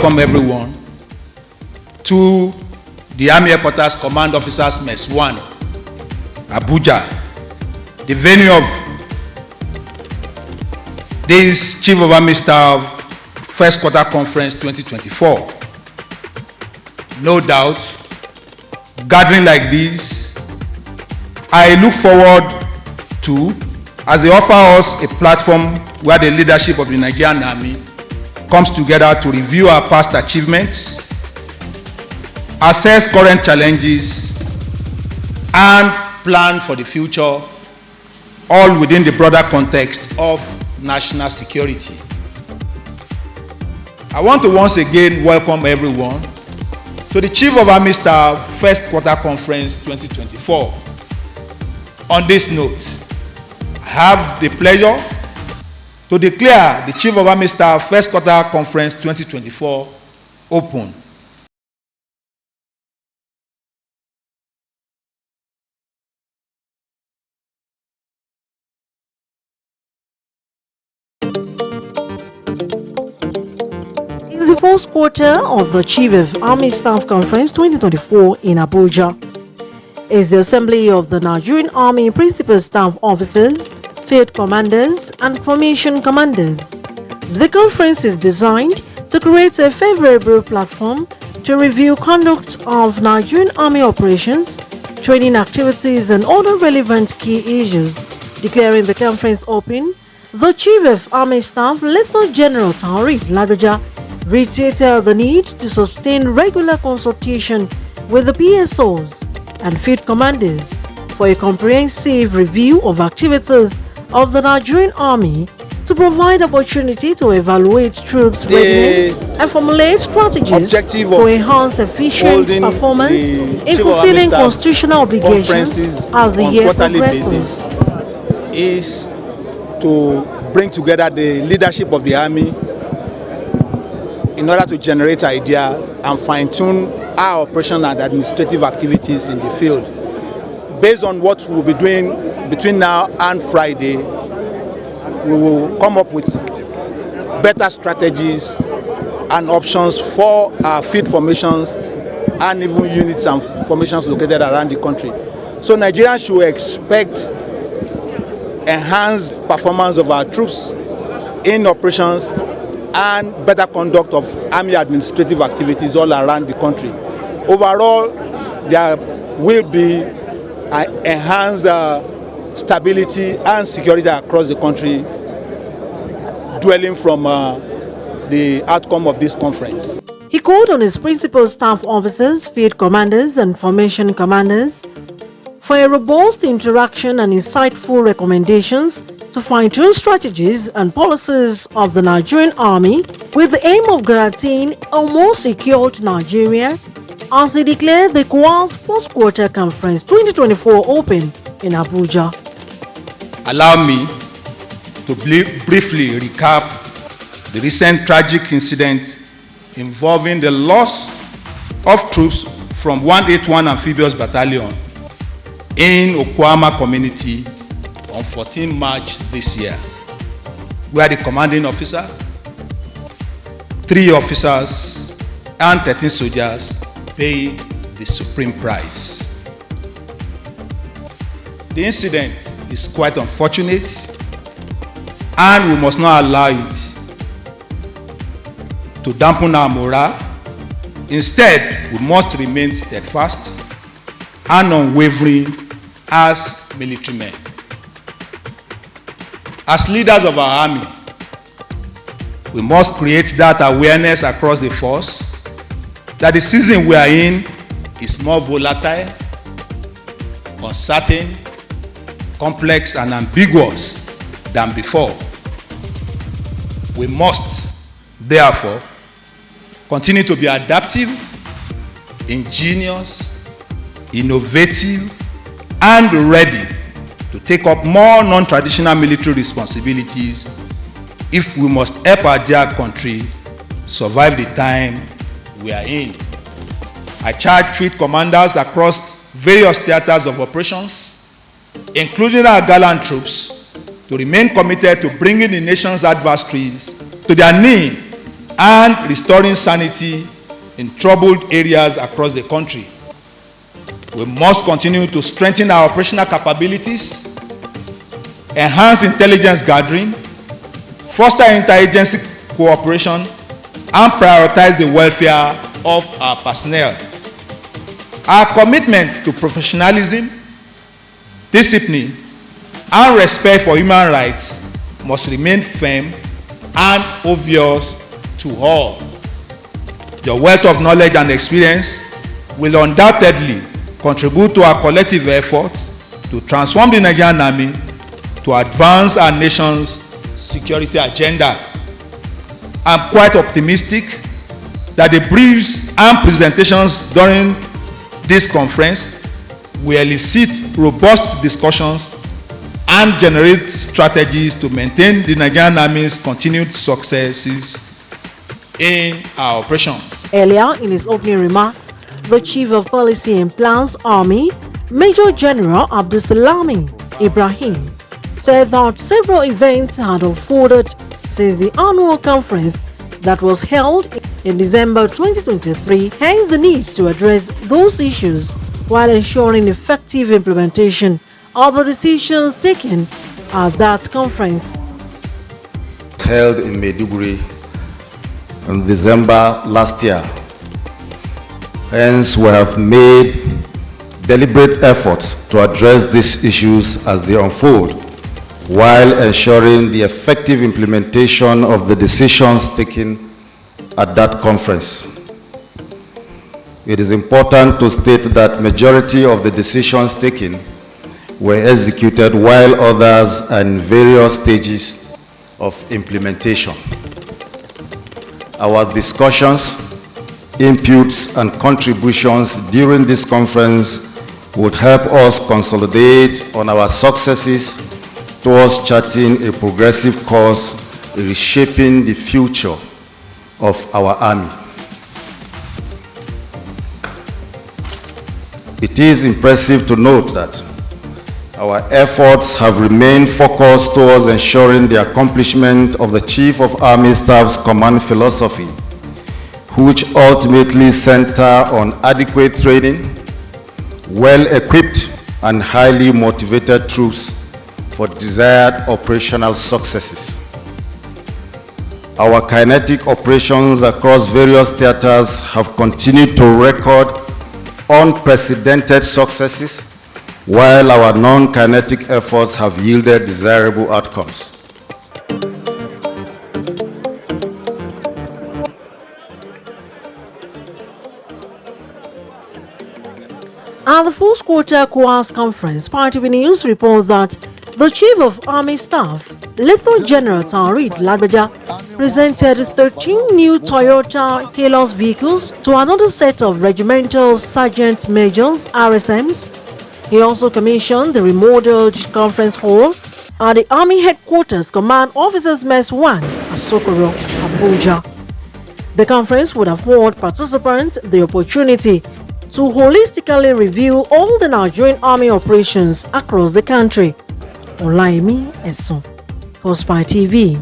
welcome everyone to the Army Headquarters Command Officers Mess 1, Abuja, the venue of this Chief of Army Staff First Quarter Conference 2024. No doubt, gathering like this, I look forward to, as they offer us a platform where the leadership of the Nigerian Army comes together to review our past achievements, assess current challenges, and plan for the future, all within the broader context of national security. I want to once again welcome everyone to the Chief of Army Staff First Quarter Conference 2024. On this note, I have the pleasure to declare the Chief of Army Staff First Quarter Conference 2024 open. It's the first quarter of the Chief of Army Staff Conference 2024 in Abuja. It's the assembly of the Nigerian Army Principal Staff Officers, Field Commanders, and Formation Commanders. The conference is designed to create a favorable platform to review conduct of Nigerian Army operations, training activities, and other relevant key issues. Declaring the conference open, the Chief of Army Staff, Lieutenant General Taoreed Lagbaja, reiterated the need to sustain regular consultation with the PSOs and field commanders for a comprehensive review of activities of the Nigerian Army to provide opportunity to evaluate troops' readiness and formulate strategies to enhance efficient performance in fulfilling constitutional obligations as the year progresses. Is to bring together the leadership of the Army in order to generate ideas and fine-tune our operational and administrative activities in the field. Based on what we'll be doing between now and Friday, we will come up with better strategies and options for our field formations and even units and formations located around the country. So Nigerians should expect enhanced performance of our troops in operations and better conduct of Army administrative activities all around the country. Overall, there will be enhanced stability and security across the country, dwelling from the outcome of this conference. He called on his principal staff officers, field commanders, and formation commanders for a robust interaction and insightful recommendations to fine-tune strategies and policies of the Nigerian Army with the aim of guaranteeing a more secured Nigeria, as he declared the COAS First Quarter Conference 2024 open in Abuja. Allow me to briefly recap the recent tragic incident involving the loss of troops from 181 Amphibious Battalion in Okwama community on 14 March this year, where the commanding officer, 3 officers, and 13 soldiers paid the supreme price. The incident is quite unfortunate, and we must not allow it to dampen our morale. Instead, we must remain steadfast and unwavering as military men. As leaders of our army, we must create that awareness across the force that the season we are in is more volatile, uncertain, complex, and ambiguous than before. We must, therefore, continue to be adaptive, ingenious, innovative, and ready to take up more non-traditional military responsibilities if we must help our dear country survive the time we are in. I charge field commanders across various theaters of operations, including our gallant troops, to remain committed to bringing the nation's adversaries to their knee and restoring sanity in troubled areas across the country. We must continue to strengthen our operational capabilities, enhance intelligence gathering, foster interagency cooperation, and prioritize the welfare of our personnel. Our commitment to professionalism, discipline, and respect for human rights must remain firm and obvious to all. Your wealth of knowledge and experience will undoubtedly contribute to our collective effort to transform the Nigerian Army to advance our nation's security agenda. I'm quite optimistic that the briefs and presentations during this conference will elicit robust discussions and generate strategies to maintain the Nigerian Army's continued successes in our operations. Earlier in his opening remarks, the Chief of Policy and Plans Army, Major General Abdulsalami Ibrahim, said that several events had unfolded since the annual conference that was held in December 2023, hence the need to address those issues while ensuring effective implementation of the decisions taken at that conference. Held in Maiduguri in December last year. Hence, we have made deliberate efforts to address these issues as they unfold, while ensuring the effective implementation of the decisions taken at that conference. It is important to state that majority of the decisions taken were executed while others are in various stages of implementation. Our discussions, inputs, and contributions during this conference would help us consolidate on our successes towards charting a progressive course reshaping the future of our Army. It is impressive to note that our efforts have remained focused towards ensuring the accomplishment of the Chief of Army Staff's command philosophy, which ultimately center on adequate training, well-equipped and highly motivated troops for desired operational successes. Our kinetic operations across various theaters have continued to record unprecedented successes, while our non-kinetic efforts have yielded desirable outcomes. At the fourth quarter COAS conference, Part TV News report that the Chief of Army Staff, Lieutenant General Taoreed Lagbaja, presented 13 new Toyota Hilux vehicles to another set of regimental sergeant majors (RSMs). He also commissioned the remodeled conference hall at the Army Headquarters Command Officers Mess 1 at Sokoro, Abuja. The conference would afford participants the opportunity to holistically review all the Nigerian Army operations across the country. Olaimi Eson, for Spy TV.